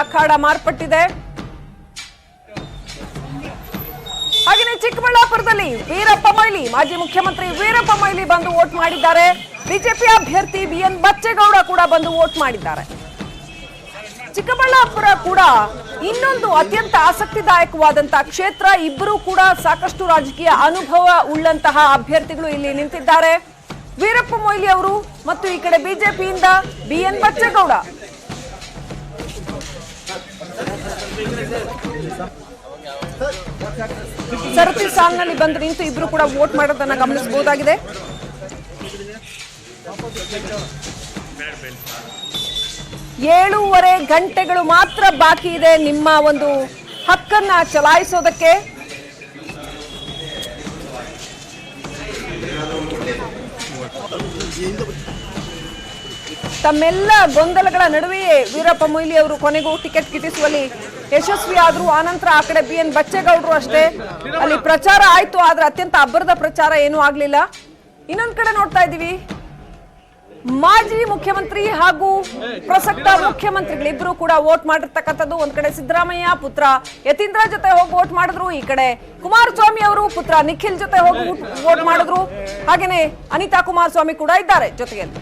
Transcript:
ಅಖಾಡ ಮಾರ್ಪಟ್ಟಿದೆ. ಹಾಗೆಯೇ ಚಿಕ್ಕಬಳ್ಳಾಪುರದಲ್ಲಿ ವೀರಪ್ಪ ಮೊಯ್ಲಿ, ಮಾಜಿ ಮುಖ್ಯಮಂತ್ರಿ ವೀರಪ್ಪ ಮೊಯ್ಲಿ ಬಂದು ವೋಟ್ ಮಾಡಿದ್ದಾರೆ. ಬಿಜೆಪಿ ಅಭ್ಯರ್ಥಿ ಬಿಎನ್ ಬಚ್ಚೇಗೌಡ ಕೂಡ ಬಂದು ವೋಟ್ ಮಾಡಿದ್ದಾರೆ. ಚಿಕ್ಕಬಳ್ಳಾಪುರ ಕೂಡ ಇನ್ನೊಂದು ಅತ್ಯಂತ ಆಸಕ್ತಿದಾಯಕವಾದಂತಹ ಕ್ಷೇತ್ರ. ಇಬ್ಬರು ಕೂಡ ಸಾಕಷ್ಟು ರಾಜಕೀಯ ಅನುಭವ ಉಳ್ಳಂತಹ ಅಭ್ಯರ್ಥಿಗಳು ಇಲ್ಲಿ ನಿಂತಿದ್ದಾರೆ. ವೀರಪ್ಪ ಮೊಯ್ಲಿ ಅವರು ಮತ್ತು ಈ ಕಡೆ ಬಿಜೆಪಿಯಿಂದ ಬಿಎನ್ ಬಚ್ಚೇಗೌಡ. ಸರತಿ ಸಾಲಿನಲ್ಲಿ ಬಂದು ನಿಂತು ಇಬ್ರು ಕೂಡ ವೋಟ್ ಮಾಡೋದನ್ನ ಗಮನಿಸಬಹುದಾಗಿದೆ. ಏಳೂವರೆ ಗಂಟೆಗಳು ಮಾತ್ರ ಬಾಕಿ ಇದೆ ನಿಮ್ಮ ಒಂದು ಹಕ್ಕನ್ನ ಚಲಾಯಿಸೋದಕ್ಕೆ. ತಮ್ಮೆಲ್ಲ ಗೊಂದಲಗಳ ನಡುವೆಯೇ ವೀರಪ್ಪ ಮೊಯ್ಲಿ ಅವರು ಕೊನೆಗೂ ಟಿಕೆಟ್ ಗಿಟ್ಟಿಸುವಲ್ಲಿ ಯಶಸ್ವಿ ಆದ್ರು. ಆನಂತರ ಆ ಕಡೆ ಬಿಎನ್ ಬಚ್ಚೇಗೌಡರು ಅಷ್ಟೇ, ಅಲ್ಲಿ ಪ್ರಚಾರ ಆಯ್ತು, ಆದ್ರೆ ಅತ್ಯಂತ ಅಬ್ಬರದ ಪ್ರಚಾರ ಏನೂ ಆಗ್ಲಿಲ್ಲ. ಇನ್ನೊಂದ್ ಕಡೆ ನೋಡ್ತಾ ಇದ್ದೀವಿ, ಮಾಜಿ ಮುಖ್ಯಮಂತ್ರಿ ಹಾಗೂ ಪ್ರಸಕ್ತ ಮುಖ್ಯಮಂತ್ರಿಗಳಿಬ್ರು ಕೂಡ ವೋಟ್ ಮಾಡಿರ್ತಕ್ಕಂಥದ್ದು. ಒಂದ್ ಕಡೆ ಸಿದ್ದರಾಮಯ್ಯ ಪುತ್ರ ಯತೀಂದ್ರ ಜೊತೆ ಹೋಗಿ ವೋಟ್ ಮಾಡಿದ್ರು, ಈ ಕಡೆ ಕುಮಾರಸ್ವಾಮಿ ಅವರು ಪುತ್ರ ನಿಖಿಲ್ ಜೊತೆ ಹೋಗಿ ವೋಟ್ ಮಾಡಿದ್ರು. ಹಾಗೇನೆ ಅನಿತಾ ಕುಮಾರಸ್ವಾಮಿ ಕೂಡ ಇದ್ದಾರೆ ಜೊತೆಯಲ್ಲಿ.